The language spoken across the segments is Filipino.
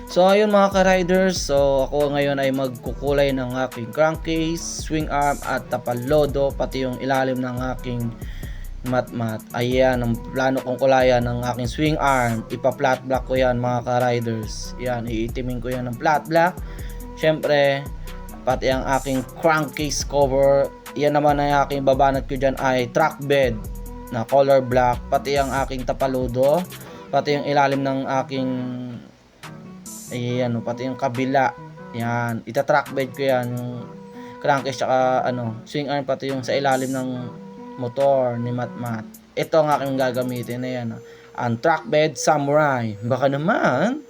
So ayun mga ka-riders, so ako ngayon ay magkukulay ng aking crankcase, swing arm at tapalodo, pati yung ilalim ng aking mat. Ayan, ang plano kong kulayan ng aking swing arm. Ipa-flat black ko yan mga ka-riders. Yan, iitimin ko yan ng flat black. Syempre, pati ang aking crankcase cover. Yan naman ang aking babanat ko dyan ay track bed na color black. Pati ang aking tapalodo. Pati yung ilalim ng aking ayan, pati yung kabila. Yan, ita-track bed ko yan, yung crankcase tsaka swing arm, pati yung sa ilalim ng motor ni Matmat. Ito ang aking gagamitin na yan. Ang track bed samurai. Baka naman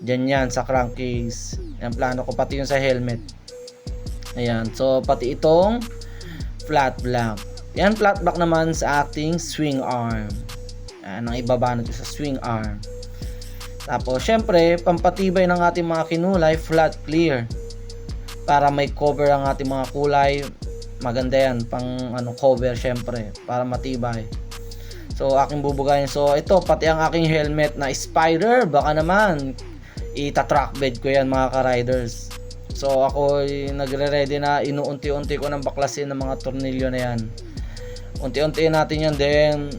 dyan yan sa crankcase. Yan plano ko, pati yung sa helmet. Ayan, so pati itong flat black. Yan, flat black naman sa ating swing arm. Yan, ang ibabanat ko sa swing arm. Tapos, syempre, pampatibay ng ating mga kinulay, flat clear. Para may cover ang ating mga kulay. Maganda yan, pang cover syempre, para matibay. So, aking bubugayin. So, ito, pati ang aking helmet na spider, baka naman, ita-track bed ko yan mga ka-riders. So, ako nagre-ready na, inuunti-unti ko ng baklasin ng mga tornilyo na yan. Unti-unti natin yan, then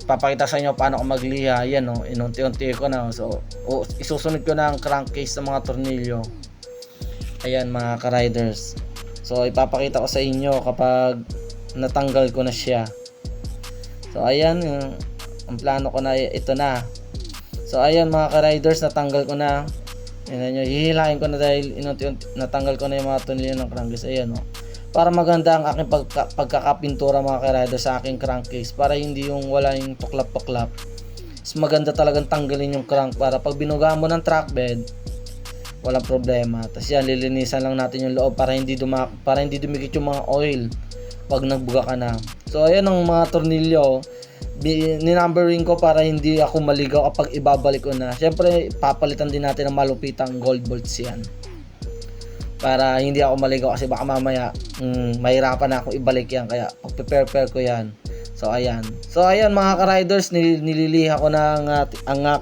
papakita sa inyo paano ko magliha. Yan inunti-unti ko na. So isusunod ko na ang crankcase ng mga tornilyo. Ayan mga ka-riders. So ipapakita ko sa inyo kapag natanggal ko na siya. So ayan, ang plano ko na ito na. So ayan mga ka-riders, natanggal ko na. Yan nyo, hihilahin ko na dahil inunti-unti natanggal ko na yung mga tornilyo ng crankcase. Ayan para maganda ang aking pagkakapintura mga ka-rider sa aking crankcase, para hindi yung wala yung tuklap-tuklap. Mas maganda talagang tanggalin yung crank para pag binuga mo ng track bed, walang problema. Tapos yan, lilinisan lang natin yung loob para hindi dumikit yung mga oil pag nagbuga ka na. So ayan ang mga tornilyo, ninumbering ko para hindi ako maligaw kapag ibabalik ko na. Syempre papalitan din natin ng malupitang gold bolts yan, para hindi ako maligaw kasi baka mamaya mahirapan na ako ibalik yan, kaya pag-prepare ko yan. So ayan mga ka-riders, nililiha ko na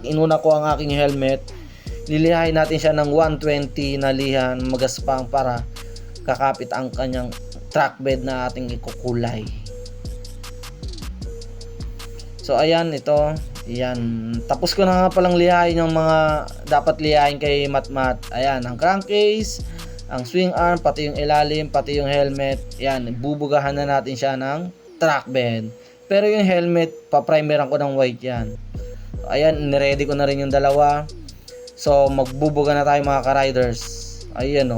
inuna ko ang aking helmet. Lilihain natin siya ng 120 na lihan magaspang para kakapit ang kanyang track bed na ating ikukulay. So ayan, ito yan, tapos ko na nga palang lihain yung mga dapat lihain kay Matmat. Ayan, ang crankcase, ang swing arm, pati yung ilalim, pati yung helmet. Yan, bubugahan na natin siya ng track bed. Pero yung helmet, paprimeran ko ng white yan. Ayan, niready ko na rin yung dalawa. So, magbubuga na tayo mga ka-riders. Ayan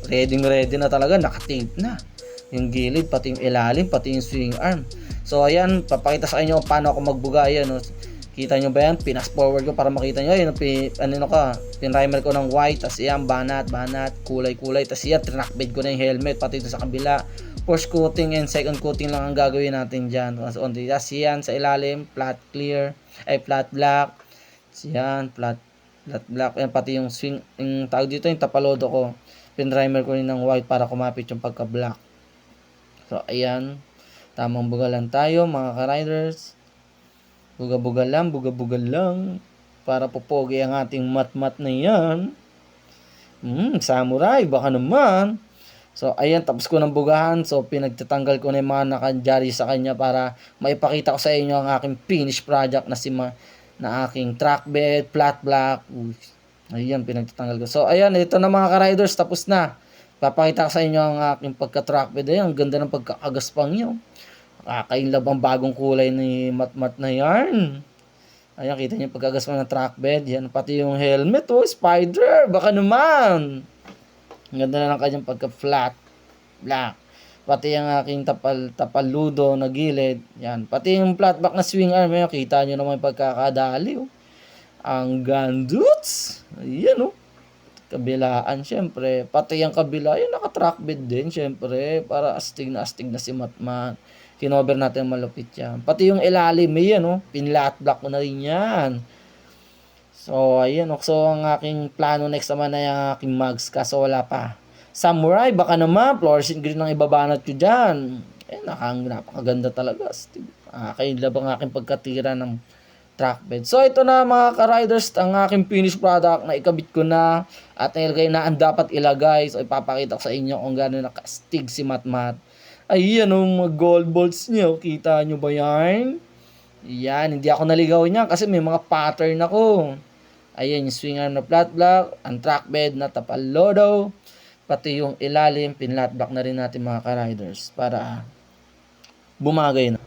ready na talaga, nakatape na. Yung gilid, pati yung ilalim, pati yung swing arm. So, ayan, papakita sa inyo paano ako magbuga. Ayan kita nyo ba yan? Pinas forward ko para makita nyo. Ayun, pinrimer ko ng white. Tapos yan, banat, kulay. Tapos yan, trackbed ko na yung helmet. Pati ito sa kabila. First coating and second coating lang ang gagawin natin dyan. Tapos yan, sa ilalim, flat black. Tapos yan, flat black. Yan, pati yung swing, yung tawag dito, yung tapalodo ko. Pinrimer ko rin ng white para kumapit yung pagka-black. So, ayan. Tamang buga lang tayo, mga ka-riders. Buga-buga lang para popogi ang ating Matmat na yan. Samurai, baka naman. So ayan, tapos ko ng bugahan. So pinagtatanggal ko na yung mga nakajari sa kanya para maipakita ko sa inyo ang aking finished product na aking track bed, flat black. Ayan, pinagtatanggal ko. So ayan, ito na mga ka-riders, tapos na. Papakita ko sa inyo ang aking pagka-track bed. Ayan, ang ganda ng pagkakagaspang nyo. Kakainlab ang bagong kulay ni Matmat na yarn. Ayan, kita niyo pagkagasma ng track bed. Yan, pati yung helmet, spider, baka naman. Ang ganda na ng kanyang pagka-flat black. Pati yung aking tapaludo na gilid. Yan, pati yung flat back na swing arm. Ayan, kita niyo naman yung pagkakadali. Ang ganduts. Ayan kabilaan, syempre. Pati yung kabila, yung naka-track bed din, syempre. Para astig na si Matmat. Kinover natin malupit yan. Pati yung ilalim, yan pinlat black ko na rin yan. So, ayun so ang aking plano next naman na yung aking mugs, kaso wala pa. Samurai, baka naman, fluorescent green ang ibabanat ko dyan. Napakaganda talaga. Kaya labang aking pagkatira ng track bed. So ito na mga ka-riders, ang aking finished product na ikabit ko na at nilagay na ang dapat ilagay. So ipapakita ko sa inyo kung gano'n nakastig si Matmat. Ayan o, mga gold bolts niyo. Kita nyo ba yan? Yan, hindi ako naligaw niya kasi may mga pattern ako. Ayan, yung swing arm na flat block, ang track bed na tapalodo, pati yung ilalim, pinlat block na rin natin mga ka-riders para bumagay na.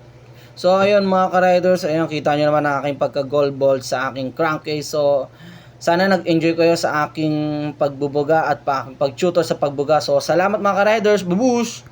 So ayun mga ka-riders, ayun kita nyo naman ang aking pagka-gold bolt sa aking crankcase. So sana nag-enjoy kayo sa aking pagbubuga at pag-tutor sa pagbuga. So salamat mga ka-riders, babush!